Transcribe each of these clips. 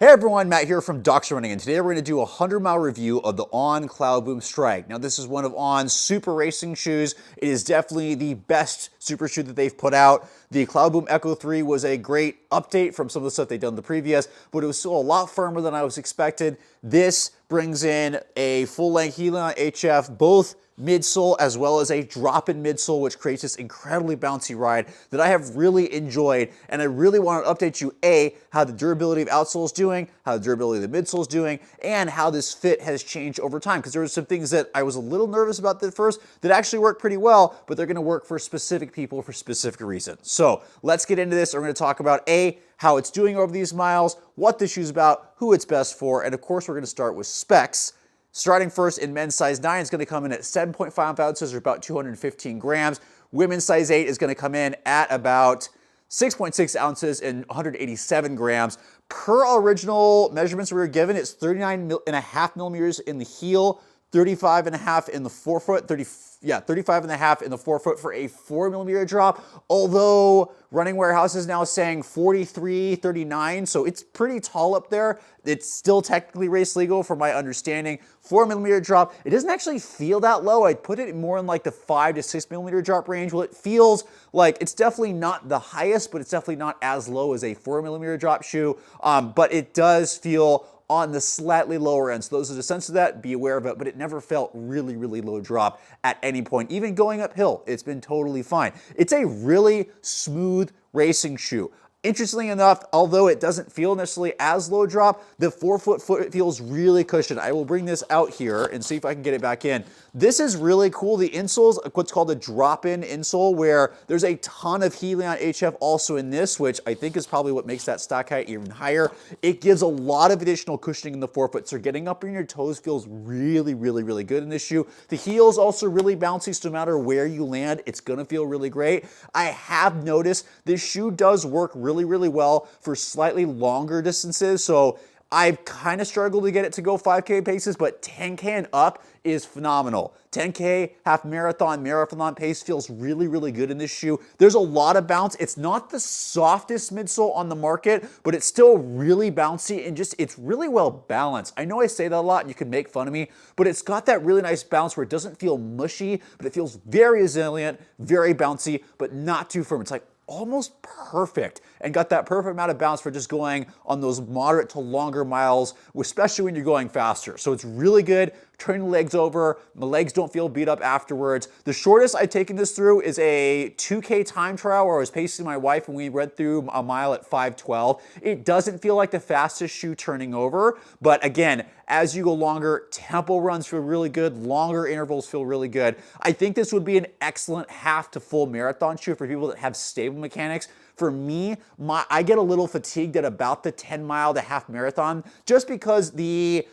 Hey everyone, Matt here from Docs Running, and today we're going to do a 100-mile review of the On Cloudboom Strike. Now this is one of On's super racing shoes. It is definitely the best super shoe that they've put out. The Cloudboom Echo 3 was a great update from some of the stuff they've done in the previous, but it was still a lot firmer than I was expected. This brings in a full-length Helion HF, both midsole as well as a drop-in midsole, which creates this incredibly bouncy ride that I have really enjoyed. And I really want to update you, A, how the durability of outsole is doing, how the durability of the midsole is doing, and how this fit has changed over time. Because there were some things that I was a little nervous about at first that actually work pretty well, but they're going to work for specific people for specific reasons. So let's get into this. We're going to talk about A, how it's doing over these miles, what the shoe's about, who it's best for, and of course we're going to start with specs. Starting first in men's size 9, it's going to come in at 7.5 ounces or about 215 grams. Women's size 8 is going to come in at about 6.6 ounces and 187 grams. Per original measurements we were given, it's 39.5 millimeters in the heel, 35.5 in the forefoot, 35.5 in the forefoot for a 4 millimeter drop. Although Running Warehouse is now saying 43, 39, so it's pretty tall up there. It's still technically race legal from my understanding. 4 millimeter drop. It doesn't actually feel that low. I'd put it more in like the 5 to 6 millimeter drop range. Well, it feels like it's definitely not the highest, but it's definitely not as low as a 4 millimeter drop shoe. But it does feel on the slightly lower end. So those are the sense of that, be aware of it, but it never felt really, really low drop at any point. Even going uphill, it's been totally fine. It's a really smooth racing shoe. Interestingly enough, although it doesn't feel necessarily as low drop, the forefoot feels really cushioned. I will bring this out here and see if I can get it back in. This is really cool. The insole's what's called a drop-in insole, where there's a ton of Helion HF also in this, which I think is probably what makes that stock height even higher. It gives a lot of additional cushioning in the forefoot, so getting up in your toes feels really, really, really good in this shoe. The heel is also really bouncy, so no matter where you land, it's gonna feel really great. I have noticed this shoe does work really, really well for slightly longer distances, so I've kind of struggled to get it to go 5K paces, but 10K and up is phenomenal. 10K, half marathon, marathon pace feels really, really good in this shoe. There's a lot of bounce. It's not the softest midsole on the market, but it's still really bouncy and just, it's really well balanced. I know I say that a lot and you can make fun of me, but it's got that really nice bounce where it doesn't feel mushy, but it feels very resilient, very bouncy, but not too firm. It's like almost perfect, and got that perfect amount of bounce for just going on those moderate to longer miles, especially when you're going faster. So it's really good. Turning the legs over, my legs don't feel beat up afterwards. The shortest I've taken this through is a 2K time trial where I was pacing my wife and we went through a mile at 5:12. It doesn't feel like the fastest shoe turning over, but again, as you go longer, tempo runs feel really good, longer intervals feel really good. I think this would be an excellent half to full marathon shoe for people that have stable mechanics. For me, I get a little fatigued at about the 10-mile to half marathon just because the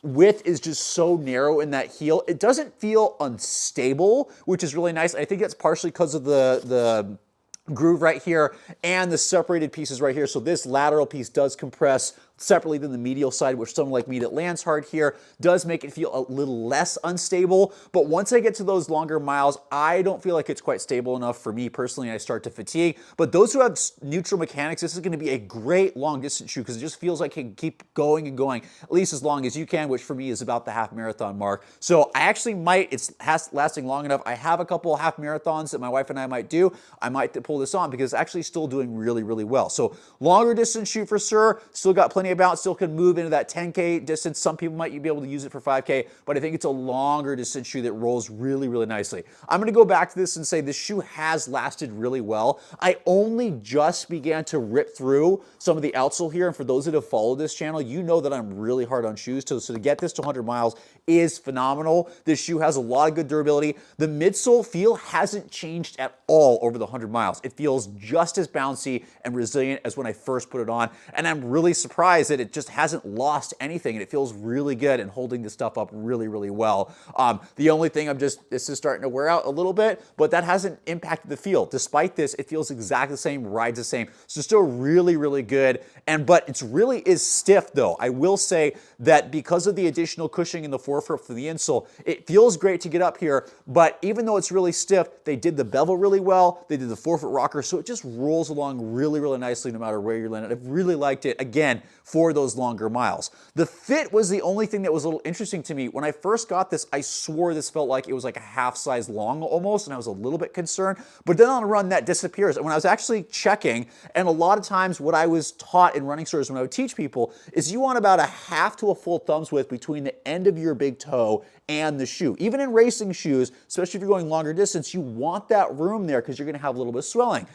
width is just so narrow in that heel. It doesn't feel unstable, which is really nice. I think that's partially because of the groove right here and the separated pieces right here. So this lateral piece does compress separately than the medial side, which someone like me that lands hard here does make it feel a little less unstable. But once I get to those longer miles, I don't feel like it's quite stable enough for me personally. I start to fatigue. But those who have neutral mechanics, this is going to be a great long distance shoe because it just feels like it can keep going and going at least as long as you can, which for me is about the half marathon mark. So I actually might, it's lasting long enough. I have a couple half marathons that my wife and I might do. I might pull this on because it's actually still doing really, really well. So longer distance shoe for sure. Still got plenty of bounce, still can move into that 10K distance. Some people might be able to use it for 5K, but I think it's a longer distance shoe that rolls really, really nicely. I'm going to go back to this and say this shoe has lasted really well. I only just began to rip through some of the outsole here, and for those that have followed this channel, you know that I'm really hard on shoes, so to get this to 100 miles is phenomenal. This shoe has a lot of good durability. The midsole feel hasn't changed at all over the 100 miles. It feels just as bouncy and resilient as when I first put it on, and I'm really surprised that it just hasn't lost anything, and it feels really good and holding the stuff up really, really well. The only thing this is starting to wear out a little bit, but that hasn't impacted the feel. Despite this, it feels exactly the same, rides the same. So still really, really good. But it's really is stiff though. I will say that because of the additional cushioning in the forefoot for the insole, it feels great to get up here, but even though it's really stiff, they did the bevel really well, they did the forefoot rocker, so it just rolls along really, really nicely no matter where you're landing. I've really liked it. Again, for those longer miles. The fit was the only thing that was a little interesting to me. When I first got this, I swore this felt like it was like a half size long almost, and I was a little bit concerned. But then on a run, that disappears. And when I was actually checking, and a lot of times what I was taught in running stores when I would teach people is you want about a half to a full thumb's width between the end of your big toe and the shoe. Even in racing shoes, especially if you're going longer distance, you want that room there because you're going to have a little bit of swelling.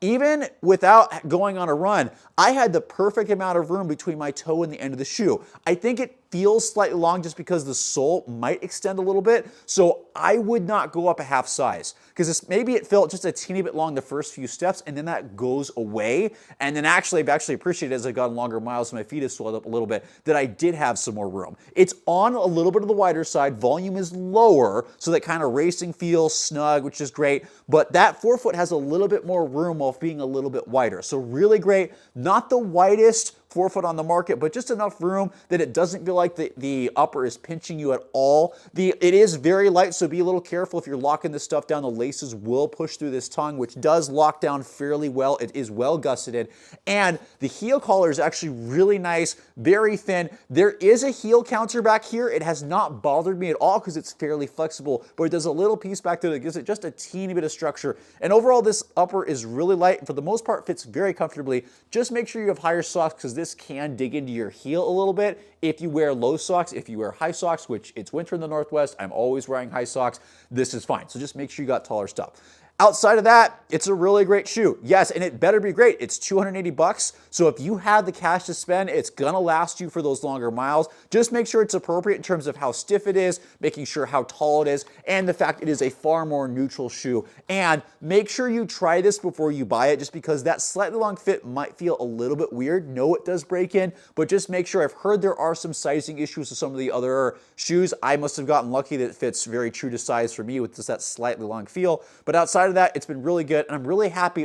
Even without going on a run, I had the perfect amount of room between my toe and the end of the shoe. I think it feels slightly long just because the sole might extend a little bit, so I would not go up a half size because maybe it felt just a teeny bit long the first few steps, and then that goes away. And then I've actually appreciated as I've gotten longer miles and my feet have swelled up a little bit that I did have some more room. It's on a little bit of the wider side, volume is lower, so that kind of racing feels snug, which is great, but that forefoot has a little bit more room while being a little bit wider. So really great, not the widest forefoot on the market, but just enough room that it doesn't feel like the upper is pinching you at all. It is very light, so be a little careful if you're locking this stuff down. The laces will push through this tongue, which does lock down fairly well. It is well gusseted. And the heel collar is actually really nice, very thin. There is a heel counter back here. It has not bothered me at all because it's fairly flexible, but it does a little piece back there that gives it just a teeny bit of structure. And overall, this upper is really light and for the most part fits very comfortably. Just make sure you have higher socks because this can dig into your heel a little bit if you wear low socks. If you wear high socks, which it's winter in the Northwest, I'm always wearing high socks, this is fine. So just make sure you got taller stuff. Outside of that, it's a really great shoe. Yes, and it better be great. It's $280, so if you have the cash to spend, it's gonna last you for those longer miles. Just make sure it's appropriate in terms of how stiff it is, making sure how tall it is, and the fact it is a far more neutral shoe. And make sure you try this before you buy it, just because that slightly long fit might feel a little bit weird. No, it does break in, but just make sure. I've heard there are some sizing issues with some of the other shoes. I must have gotten lucky that it fits very true to size for me with just that slightly long feel. But outside of that, it's been really good, and I'm really happy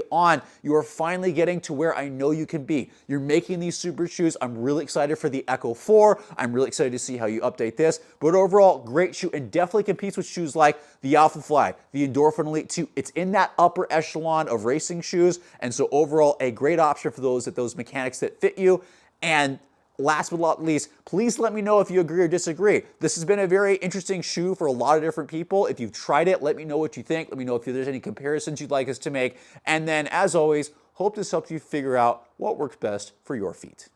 you are finally getting to where I know you can be. You're making these super shoes. I'm really excited for the Echo 4. I'm really excited to see how you update this, but overall, great shoe, and definitely competes with shoes like the Alpha Fly, the Endorphin Elite 2. It's in that upper echelon of racing shoes, and so overall, a great option for those mechanics that fit you. And last but not least, please let me know if you agree or disagree. This has been a very interesting shoe for a lot of different people. If you've tried it, let me know what you think. Let me know if there's any comparisons you'd like us to make. And then, as always, hope this helps you figure out what works best for your feet.